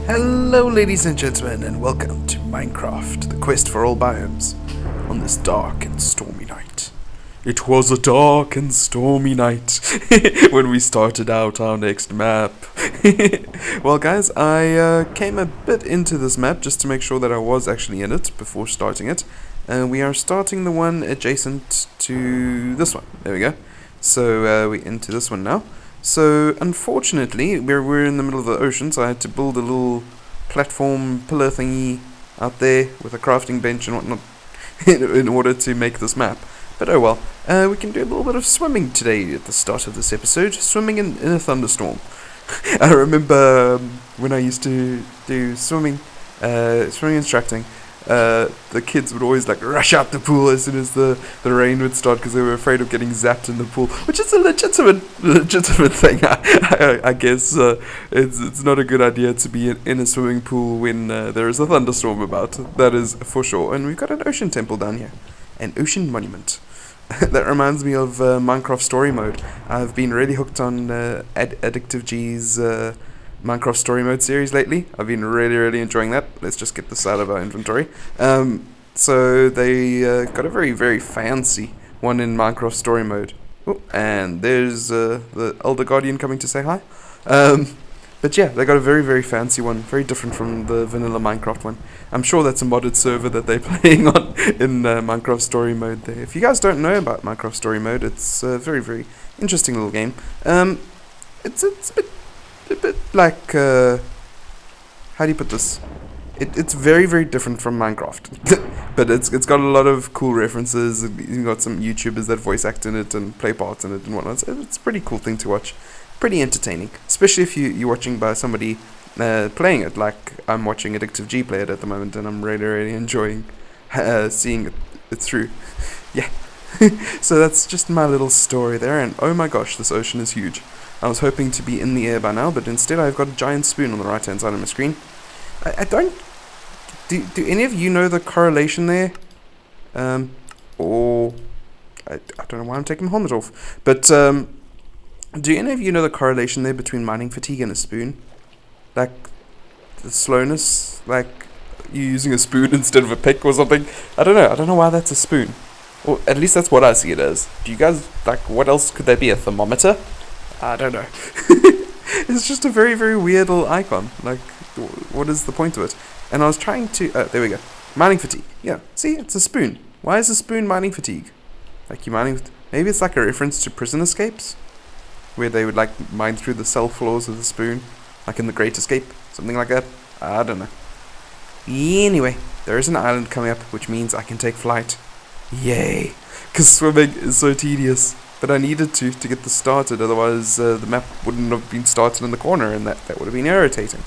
Hello, ladies and gentlemen, and welcome to Minecraft, the quest for all biomes, on this dark and stormy night. It was a dark and stormy night when we started out our next map. Well, guys, I came a bit into this map just to make sure that I was actually in it before starting it. We are starting the one adjacent to this one. There we go. So we're into this one now. So, unfortunately, we're in the middle of the ocean, so I had to build a little platform pillar thingy out there with a crafting bench and whatnot in order to make this map. But oh well, we can do a little bit of swimming today at the start of this episode, swimming in a thunderstorm. I remember when I used to do swimming instructing, the kids would always like rush out the pool as soon as the rain would start because they were afraid of getting zapped in the pool, which is a legitimate thing. I guess it's not a good idea to be in a swimming pool when there is a thunderstorm about. That is for sure. And we've got an ocean temple down here, an ocean monument. That reminds me of Minecraft story mode. I've been really hooked on Addictive G's Minecraft story mode series lately. I've been really enjoying that. Let's just get this out of our inventory. So they got a very fancy one in Minecraft story mode. Oh, and there's the Elder Guardian coming to say hi. But yeah, they got a very fancy one, very different from the vanilla Minecraft one. I'm sure that's a modded server that they're playing on in Minecraft story mode there. If you guys don't know about Minecraft story mode, it's a very interesting little game. It's a bit like, how do you put this? It's very different from Minecraft, but it's got a lot of cool references. You've got some YouTubers that voice act in it and play parts in it and whatnot. So it's a pretty cool thing to watch, pretty entertaining, especially if you're watching by somebody playing it, like I'm watching Addictive G play it at the moment, and I'm really enjoying seeing it through. Yeah, so that's just my little story there, and oh my gosh, this ocean is huge. I was hoping to be in the air by now, but instead I've got a giant spoon on the right hand side of my screen. I don't... Do any of you know the correlation there? Or... I don't know why I'm taking my helmet off. But, do any of you know the correlation there between mining fatigue and a spoon? Like, the slowness? Like, you using a spoon instead of a pick or something? I don't know why that's a spoon. Or at least that's what I see it as. Do you guys, like, what else could there be? A thermometer? I don't know. It's just a very weird little icon. Like, what is the point of it? And I was trying to... Oh, there we go. Mining fatigue. Yeah, see? It's a spoon. Why is a spoon mining fatigue? Like, you mining... Maybe it's like a reference to prison escapes? Where they would, like, mine through the cell floors with a spoon? Like in The Great Escape? Something like that? I don't know. Anyway, there is an island coming up, which means I can take flight. Yay! Because swimming is so tedious. But I needed to get this started, otherwise the map wouldn't have been started in the corner, and that would have been irritating.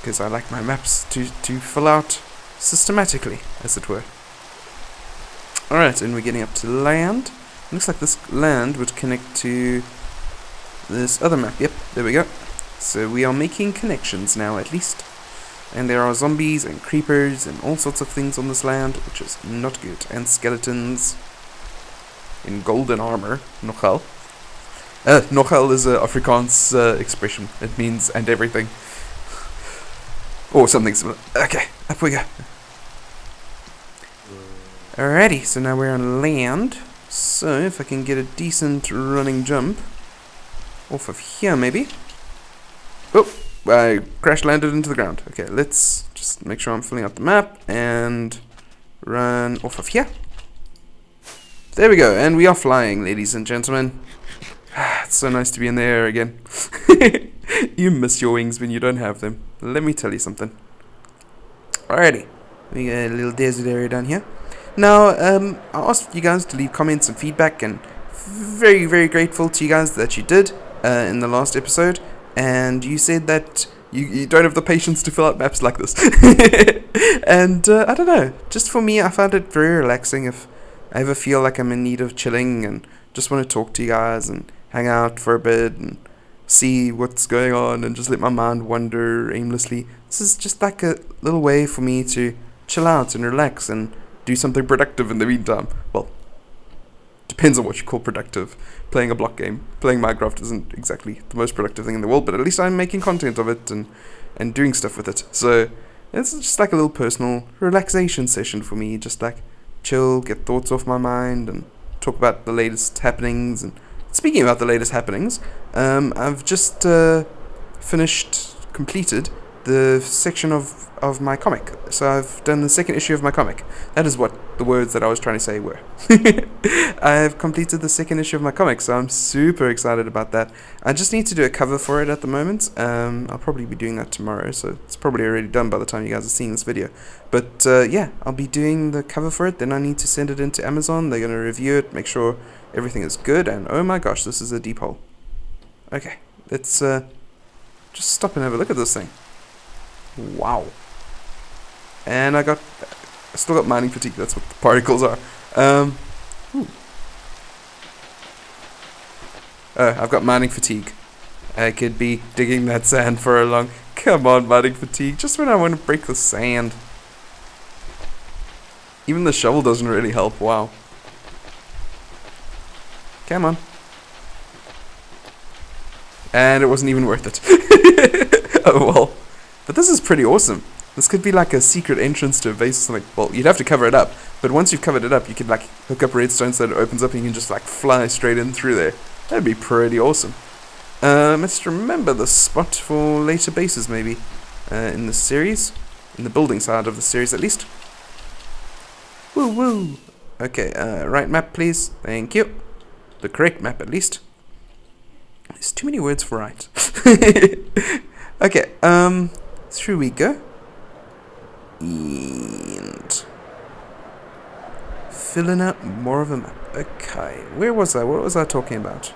Because I like my maps to fill out systematically, as it were. Alright, and we're getting up to land. Looks like this land would connect to this other map. Yep, there we go. So we are making connections now, at least. And there are zombies and creepers and all sorts of things on this land, which is not good. And skeletons in golden armor, nogal. Nogal is a Afrikaans expression. It means and everything. Or something similar. Okay, up we go. Alrighty, so now we're on land. So if I can get a decent running jump off of here, maybe. Oh, I crash landed into the ground. Okay, let's just make sure I'm filling out the map and run off of here. There we go, and we are flying, ladies and gentlemen. It's so nice to be in the air again. You miss your wings when you don't have them. Let me tell you something. Alrighty, we got a little desert area down here. Now, I asked you guys to leave comments and feedback, and very grateful to you guys that you did in the last episode. And you said that you don't have the patience to fill out maps like this. And I don't know, just for me, I found it very relaxing. If I ever feel like I'm in need of chilling and just want to talk to you guys and hang out for a bit and see what's going on and just let my mind wander aimlessly, this is just like a little way for me to chill out and relax and do something productive in the meantime. Well, depends on what you call productive. Playing a block game, playing Minecraft isn't exactly the most productive thing in the world, but at least I'm making content of it and and doing stuff with it. So it's just like a little personal relaxation session for me, just like chill, get thoughts off my mind, and talk about the latest happenings. And speaking about the latest happenings, I've just completed the section of my comic. So I've done the second issue of my comic. That is what the words that I was trying to say were. I've completed the second issue of my comic, so I'm super excited about that. I just need to do a cover for it at the moment. I'll probably be doing that tomorrow, so it's probably already done by the time you guys are seeing this video. But yeah, I'll be doing the cover for it, then I need to send it into Amazon. They're going to review it, make sure everything is good, and oh my gosh, this is a deep hole. Okay, let's just stop and have a look at this thing. Wow. And I still got mining fatigue, that's what the particles are. I've got mining fatigue. I could be digging that sand for a long... Come on, mining fatigue, just when I want to break the sand. Even the shovel doesn't really help, wow. Come on. And it wasn't even worth it. Oh well. But this is pretty awesome. This could be like a secret entrance to a base or something. Well, you'd have to cover it up. But once you've covered it up, you could like hook up redstone so that it opens up and you can just like fly straight in through there. That'd be pretty awesome. Let's remember the spot for later bases maybe. In the series. In the building side of the series at least. Woo woo. Okay, right map please. Thank you. The correct map at least. There's too many words for right. Okay, through we go. And filling out more of a map. Okay, where was I? What was I talking about?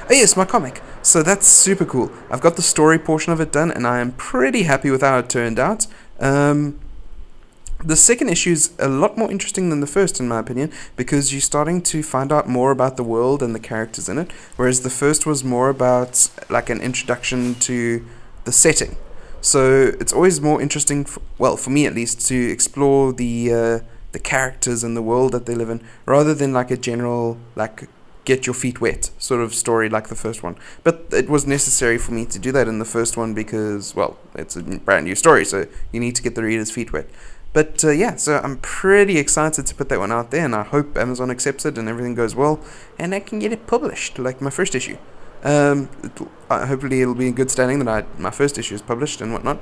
Oh yes, my comic. So that's super cool. I've got the story portion of it done, and I am pretty happy with how it turned out. The second issue is a lot more interesting than the first, in my opinion, because you're starting to find out more about the world and the characters in it, whereas the first was more about like an introduction to the setting. So it's always more interesting, for me at least, to explore the characters and the world that they live in, rather than like a general like get your feet wet sort of story like the first one. But it was necessary for me to do that in the first one because, well, it's a brand new story, so you need to get the reader's feet wet. But yeah, so I'm pretty excited to put that one out there, and I hope Amazon accepts it and everything goes well, and I can get it published like my first issue. Hopefully it'll be in good standing that my first issue is published and whatnot.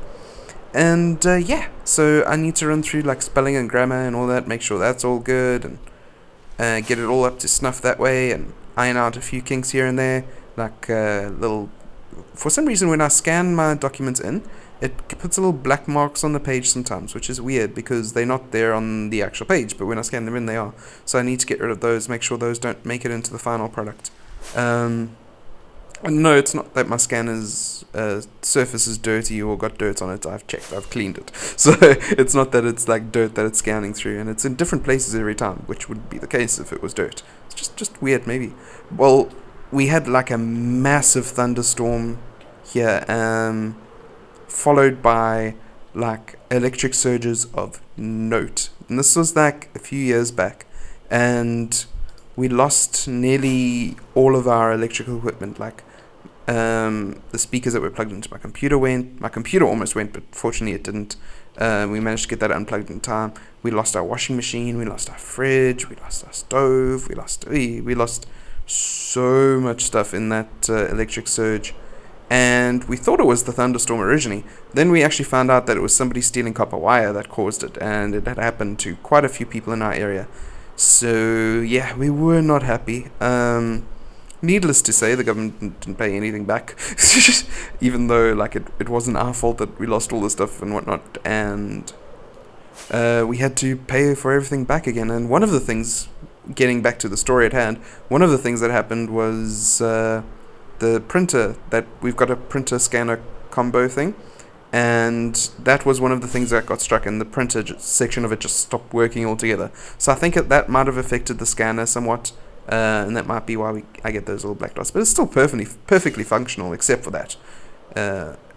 And yeah, so I need to run through like spelling and grammar and all that, make sure that's all good, and get it all up to snuff that way, and iron out a few kinks here and there, like little... For some reason when I scan my documents in, it puts little black marks on the page sometimes, which is weird because they're not there on the actual page, but when I scan them in, they are. So I need to get rid of those, make sure those don't make it into the final product. No, it's not that my scanner's surface is dirty or got dirt on it. I've checked, I've cleaned it. So it's not that it's like dirt that it's scanning through, and it's in different places every time, which would be the case if it was dirt. It's just weird, maybe. Well, we had like a massive thunderstorm here, followed by like electric surges of note. And this was like a few years back, and we lost nearly all of our electrical equipment. Like the speakers that were plugged into my computer went. My computer almost went, but fortunately it didn't. We managed to get that unplugged in time. We lost our washing machine, we lost our fridge, we lost our stove, we lost so much stuff in that electric surge. And we thought it was the thunderstorm originally. Then we actually found out that it was somebody stealing copper wire that caused it, and it had happened to quite a few people in our area. So yeah, we were not happy. Needless to say, the government didn't pay anything back, even though like it wasn't our fault that we lost all the stuff and whatnot, and we had to pay for everything back again. And one of the things, getting back to the story at hand, one of the things that happened was the printer, that we've got a printer scanner combo thing, and that was one of the things that got struck, and the printer section of it just stopped working altogether. So I think that might have affected the scanner somewhat, and that might be why I get those little black dots. But it's still perfectly functional, except for that.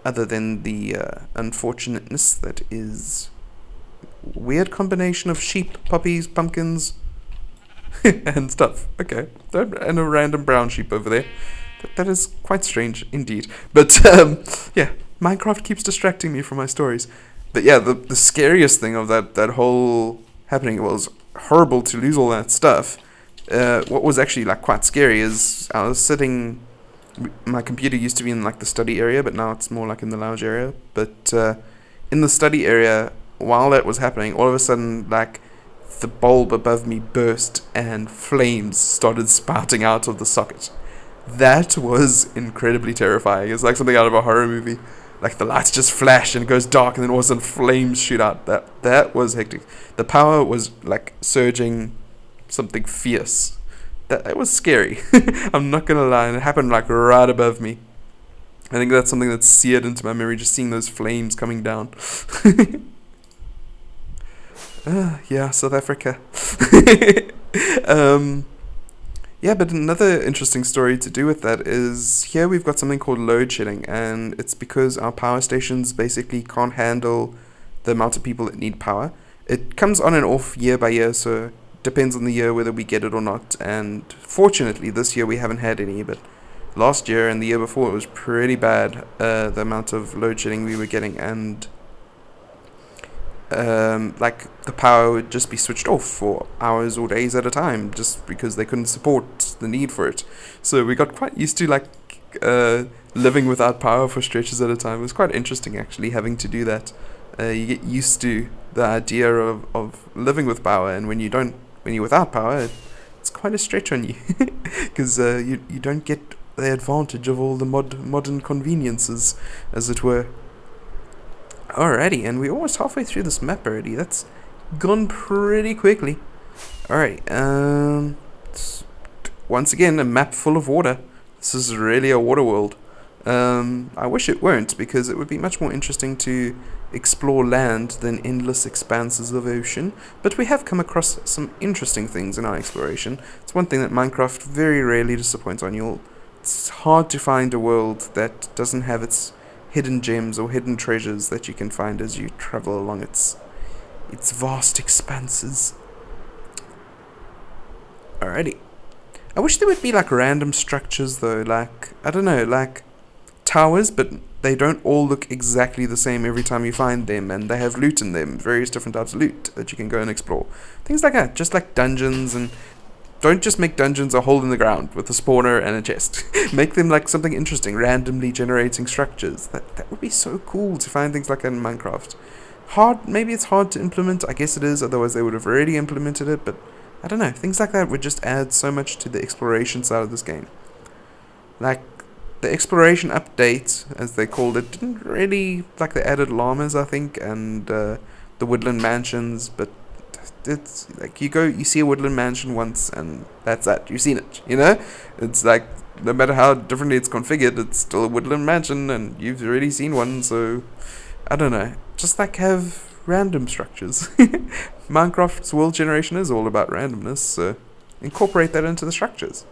Other than the unfortunateness that is weird combination of sheep, puppies, pumpkins, and stuff. Okay, and a random brown sheep over there. That is quite strange indeed. But yeah, Minecraft keeps distracting me from my stories. But yeah, the scariest thing of that whole happening, it was horrible to lose all that stuff. What was actually like quite scary is I was sitting. My computer used to be in like the study area, but now it's more like in the lounge area. But in the study area, while that was happening, all of a sudden, like the bulb above me burst and flames started spouting out of the socket. That was incredibly terrifying. It's like something out of a horror movie. Like the lights just flash and it goes dark, and then all of a sudden flames shoot out. That was hectic. The power was like surging, something fierce. That was scary. I'm not gonna lie, and it happened like right above me. I think that's something that's seared into my memory, just seeing those flames coming down. Yeah, South Africa. um, yeah, but another interesting story to do with that is here we've got something called load shedding, and it's because our power stations basically can't handle the amount of people that need power. It comes on and off year by year, so it depends on the year whether we get it or not. And fortunately, this year we haven't had any, but last year and the year before it was pretty bad, the amount of load shedding we were getting, and like the power would just be switched off for hours or days at a time just because they couldn't support the need for it. So we got quite used to like living without power for stretches at a time. It was quite interesting actually having to do that. You get used to the idea of living with power, and when you're without power, it's quite a stretch on you because you don't get the advantage of all the modern conveniences, as it were. Alrighty, and we're almost halfway through this map already. That's gone pretty quickly. Alright, once again, a map full of water. This is really a water world. I wish it weren't, because it would be much more interesting to explore land than endless expanses of ocean. But we have come across some interesting things in our exploration. It's one thing that Minecraft very rarely disappoints on. It's hard to find a world that doesn't have its hidden gems or hidden treasures that you can find as you travel along its vast expanses. Alrighty. I wish there would be like random structures though, like, I don't know, like towers, but they don't all look exactly the same every time you find them, and they have loot in them, various different types of loot that you can go and explore. Things like that, just like dungeons. And don't just make dungeons a hole in the ground with a spawner and a chest. Make them like something interesting, randomly generating structures. That would be so cool to find things like that in Minecraft. Maybe it's hard to implement, I guess it is, otherwise they would have already implemented it, but I don't know, things like that would just add so much to the exploration side of this game. Like, the exploration update, as they called it, didn't really, like, they added llamas, I think, and the woodland mansions, but it's like you see a woodland mansion once and that's that, you've seen it, it's like no matter how differently it's configured, it's still a woodland mansion and you've already seen one. So I don't know, just like have random structures. Minecraft's world generation is all about randomness, so incorporate that into the structures.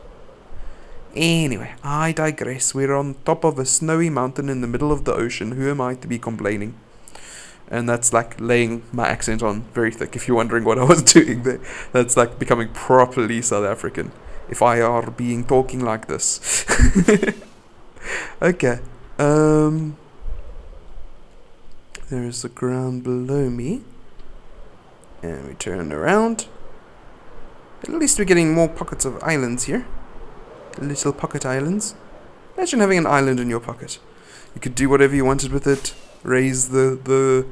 Anyway, I digress. We're on top of a snowy mountain in the middle of the ocean. Who am I to be complaining? And that's like laying my accent on very thick, if you're wondering what I was doing there. That's like becoming properly South African, if I are being talking like this. Okay. There's the ground below me. And we turn around. At least we're getting more pockets of islands here. Little pocket islands. Imagine having an island in your pocket. You could do whatever you wanted with it. Raise the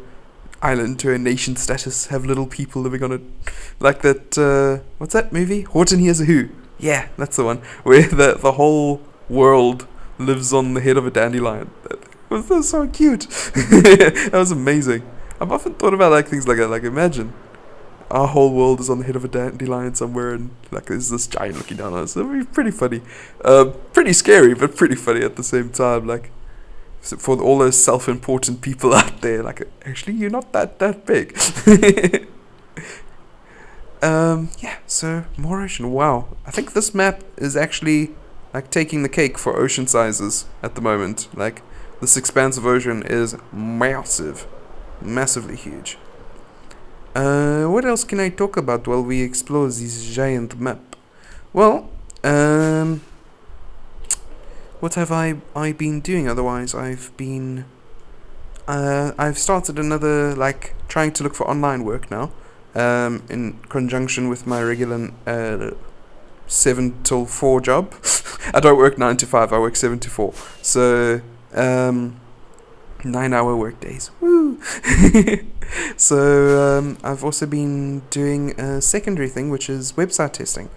island to a nation status, have little people living on it, like that what's that movie, Horton Hears a Who? Yeah, that's the one, where the whole world lives on the head of a dandelion. That was so cute. That was amazing. I've often thought about like things like that, like imagine our whole world is on the head of a dandelion somewhere, and like there's this giant looking down on us. It would be pretty funny, pretty scary, but pretty funny at the same time. Like, for all those self-important people out there, like, actually, you're not that big. Yeah, so, more ocean. Wow. I think this map is actually, like, taking the cake for ocean sizes at the moment. Like, this expanse of ocean is massive. Massively huge. What else can I talk about while we explore this giant map? Well, what have I been doing otherwise? I've been I've started another, like, trying to look for online work now, in conjunction with my regular 7 till 4 job. I don't work 9 to 5, I work 7 to 4. So, 9-hour work days. Woo! So, I've also been doing a secondary thing, which is website testing.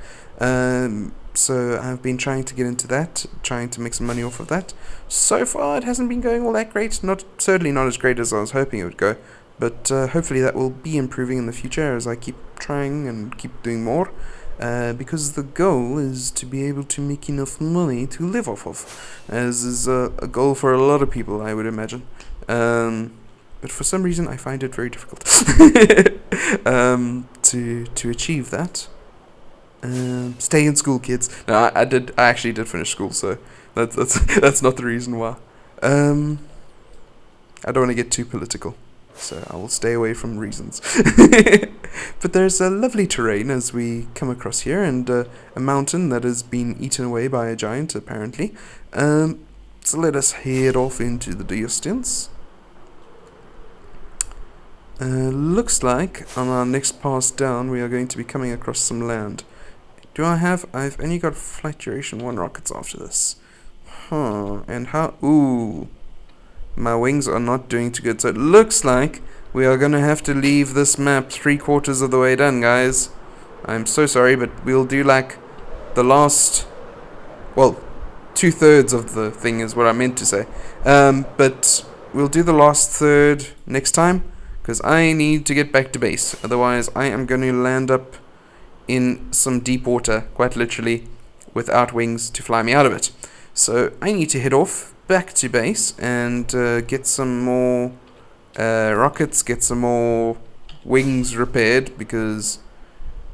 So I've been trying to get into that, trying to make some money off of that. So far, it hasn't been going all that great. Certainly not as great as I was hoping it would go. But hopefully that will be improving in the future as I keep trying and keep doing more. Because the goal is to be able to make enough money to live off of, as is a goal for a lot of people, I would imagine. But for some reason, I find it very difficult to achieve that. Stay in school, kids. No, I actually did finish school, so that's not the reason why. I don't want to get too political, so I will stay away from reasons. But there's a lovely terrain as we come across here, and a mountain that has been eaten away by a giant, apparently. So let us head off into the distance. Looks like on our next pass down we are going to be coming across some land. I've only got flight duration 1 rockets after this. And how... Ooh. My wings are not doing too good, so it looks like we are going to have to leave this map 3/4 of the way done, guys. I'm so sorry, but we'll do like the last... Well, 2/3 of the thing is what I meant to say. But we'll do the last third next time, because I need to get back to base. Otherwise, I am going to land up in some deep water, quite literally, without wings to fly me out of it. So I need to head off back to base and get some more rockets, get some more wings repaired, because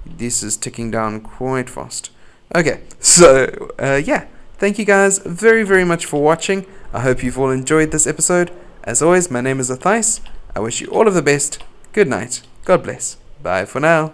this is ticking down quite fast. Okay, so yeah, thank you guys very, very much for watching. I hope you've all enjoyed this episode. As always, my name is Athais. I wish you all of the best. Good night. God bless. Bye for now.